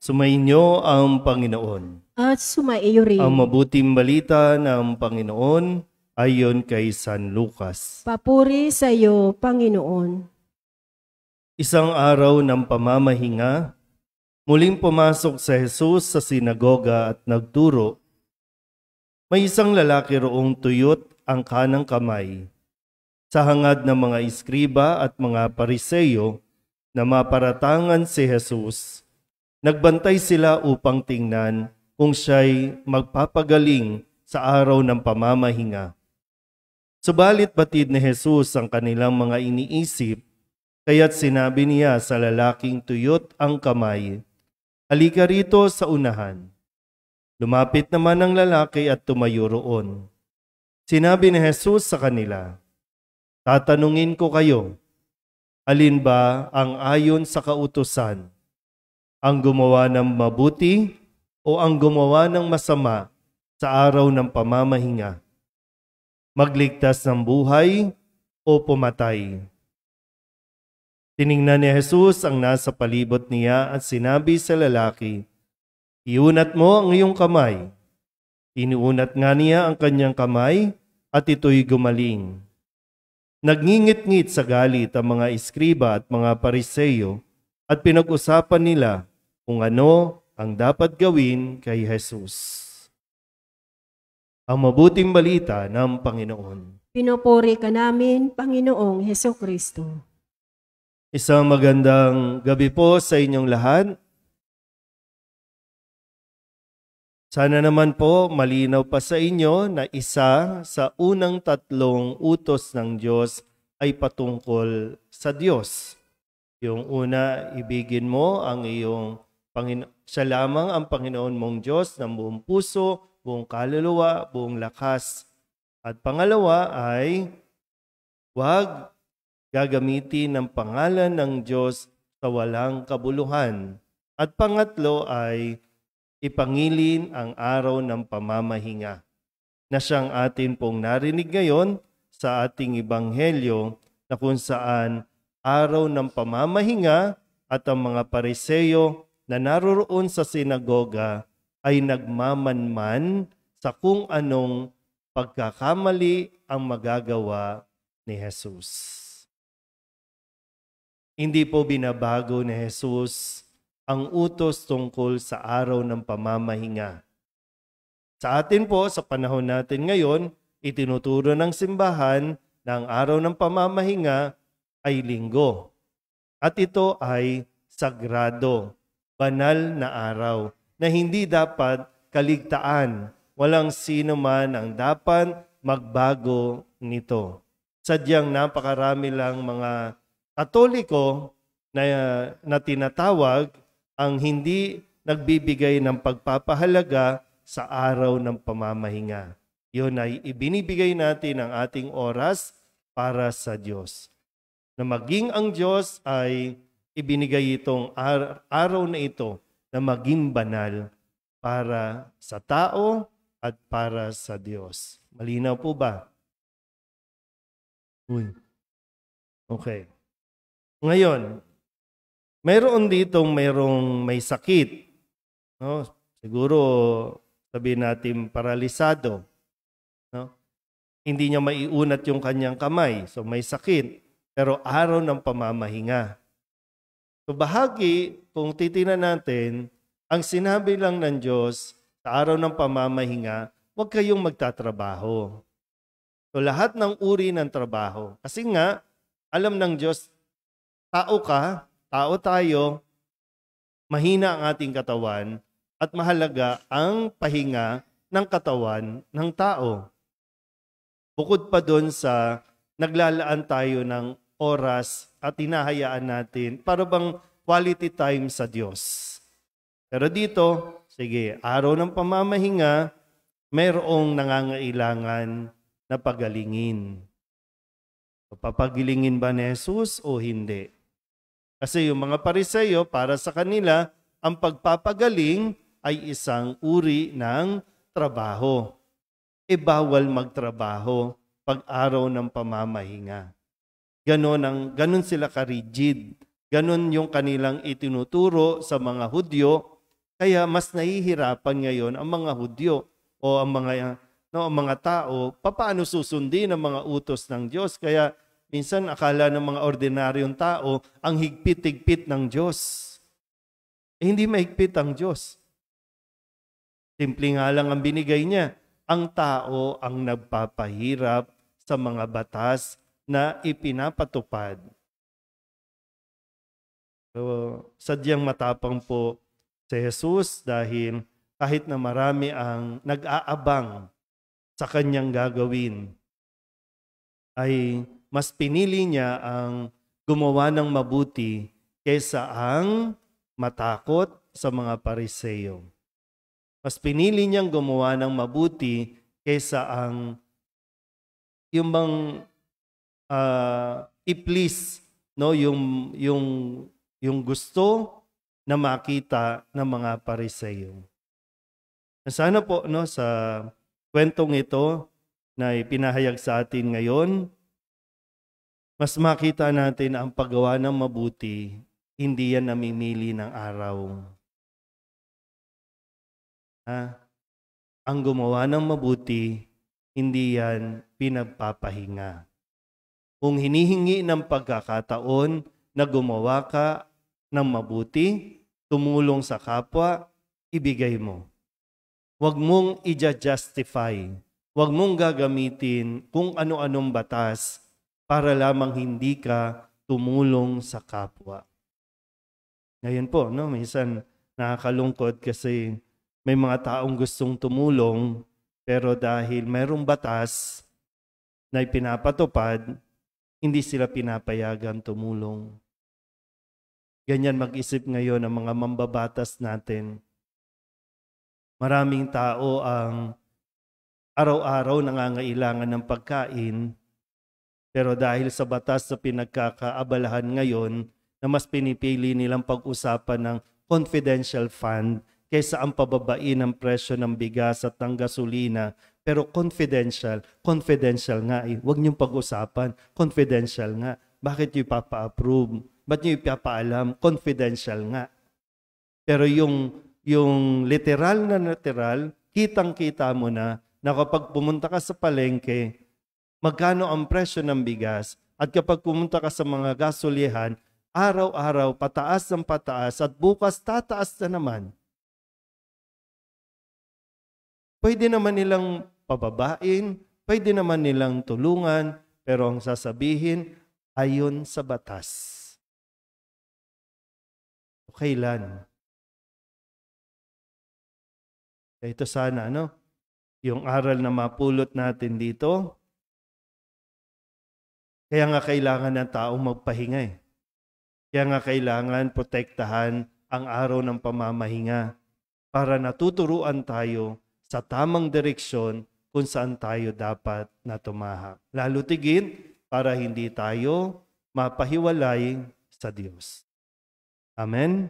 Sumainyo ang Panginoon. At sumaiyo rin. Ang mabuting balita ng Panginoon ayon kay San Lucas. Papuri sa iyo, Panginoon. Isang araw ng pamamahinga, muling pumasok sa Jesus sa sinagoga at nagturo. May isang lalaki roong tuyot ang kanang kamay. Sa hangad ng mga iskriba at mga pariseyo na maparatangan si Jesus, nagbantay sila upang tingnan kung siya'y magpapagaling sa araw ng pamamahinga. Subalit batid ni Jesus ang kanilang mga iniisip, kaya't sinabi niya sa lalaking tuyot ang kamay, "Halika rito sa unahan." Lumapit naman ang lalaki at tumayo roon. Sinabi ni Jesus sa kanila, "Tatanungin ko kayo, alin ba ang ayon sa kautusan? Ang gumawa ng mabuti o ang gumawa ng masama sa araw ng pamamahinga? Magligtas ng buhay o pumatay?" Tiningnan ni Jesus ang nasa palibot niya at sinabi sa lalaki, "Iunat mo ang iyong kamay." Iniunat nga niya ang kanyang kamay at ito'y gumaling. Nagngingit-ngit sa galit ang mga iskriba at mga pariseyo at pinag-usapan nila kung ano ang dapat gawin kay Jesus. Ang mabuting balita ng Panginoon. Pinupuri ka namin, Panginoong Hesukristo. Isang magandang gabi po sa inyong lahat. Sana naman po malinaw pa sa inyo na isa sa unang tatlong utos ng Diyos ay patungkol sa Diyos. Yung una, ibigin mo ang iyong siya lamang ang Panginoon mong Diyos ng buong puso, buong kaluluwa, buong lakas. At pangalawa ay huwag gagamitin ng pangalan ng Diyos sa walang kabuluhan. At pangatlo ay ipangilin ang araw ng pamamahinga na siyang atin pong narinig ngayon sa ating ebanghelyo na kung saan araw ng pamamahinga at ang mga pariseyo na naroroon sa sinagoga ay nagmamanman sa kung anong pagkakamali ang magagawa ni Jesus. Hindi po binabago ni Jesus ang utos tungkol sa araw ng pamamahinga. Sa atin po, sa panahon natin ngayon, itinuturo ng simbahan na ang araw ng pamamahinga ay linggo. At ito ay sagrado, banal na araw na hindi dapat kaligtaan. Walang sino man ang dapat magbago nito. Sadyang napakarami lang mga Katoliko na tinatawag ang hindi nagbibigay ng pagpapahalaga sa araw ng pamamahinga. Yun ay ibinibigay natin ang ating oras para sa Diyos. Na maging ang Diyos ay ibinigay itong araw na ito na maging banal para sa tao at para sa Diyos. Malinaw po ba? Okay. Ngayon, mayroon ditong may sakit. No? Siguro sabihin natin paralisado. No? Hindi niya maiunat yung kanyang kamay. So may sakit. Pero araw ng pamamahinga. So bahagi, kung titingnan natin, ang sinabi lang ng Diyos sa araw ng pamamahinga, huwag kayong magtatrabaho. So lahat ng uri ng trabaho. Kasi nga, alam ng Diyos, tao ka, tao tayo, mahina ang ating katawan at mahalaga ang pahinga ng katawan ng tao. Bukod pa doon sa naglalaan tayo ng oras at hinahayaan natin para bang quality time sa Diyos. Pero dito, sige, araw ng pamamahinga, mayroong nangangailangan na pagalingin. Papagilingin ba ni Jesus o hindi? Kasi yung mga pariseyo, para sa kanila, ang pagpapagaling ay isang uri ng trabaho. Bawal magtrabaho pag araw ng pamamahinga. Ganon sila ka-rigid. Ganon yung kanilang itinuturo sa mga Hudyo Kaya mas nahihirapan ngayon ang mga Hudyo o ang mga tao, paano susundin ang mga utos ng Diyos. Kaya minsan akala ng mga ordinaryong tao ang higpit-higpit ng Diyos. Hindi mahigpit ang Diyos. Simple nga lang ang binigay niya. Ang tao ang nagpapahirap sa mga batas na ipinapatupad. So, sadyang matapang po si Jesus dahil kahit na marami ang nag-aabang sa kanyang gagawin, ay mas pinili niya ang gumawa ng mabuti kaysa ang matakot sa mga Pariseo. Mas pinili niyang gumawa ng mabuti kaysa ang yung bang i-please, no, yung gusto na makita ng mga Pariseo. Sana po, no, sa kwentong ito na ipinahayag sa atin ngayon, mas makita natin ang paggawa ng mabuti, hindi yan namimili ng araw. Ang gumawa ng mabuti, hindi yan pinagpapahinga. Kung hinihingi ng pagkakataon na gumawa ka ng mabuti, tumulong sa kapwa, ibigay mo. Huwag mong i-justify. Huwag mong gagamitin kung ano-anong batas para lamang hindi ka tumulong sa kapwa. Ngayon po, no, minsan nakakalungkot kasi may mga taong gustong tumulong pero dahil mayroong batas na ipinapatupad, hindi sila pinapayagan tumulong. Ganyan mag-isip ngayon ang mga mambabatas natin. Maraming tao ang araw-araw nangangailangan ng pagkain, pero dahil sa batas na pinagkakaabalahan ngayon, na mas pinipili nilang pag-usapan ng confidential fund kaysa ang pababain ng presyo ng bigas at ng gasolina. Pero confidential nga eh. Huwag niyong pag-usapan, confidential nga. Bakit niyo ipapa-approve? Ba't niyo ipapaalam? Confidential nga. Pero yung literal, kitang-kita mo na kapag pumunta ka sa palengke, magkano ang presyo ng bigas, at kapag pumunta ka sa mga gasolihan, araw-araw pataas ng pataas at bukas tataas na naman. Pwede naman nilang pababain, pwede naman nilang tulungan, pero ang sasabihin, ayon sa batas. Kailan? Ito sana, yung aral na mapulot natin dito. Kaya nga kailangan ng taong magpahinga eh. Kaya nga kailangan protektahan ang araw ng pamamahinga para natuturuan tayo sa tamang direksyon kung saan tayo dapat na tumahak. Lalo tigit para hindi tayo mapahiwalay sa Diyos. Amen?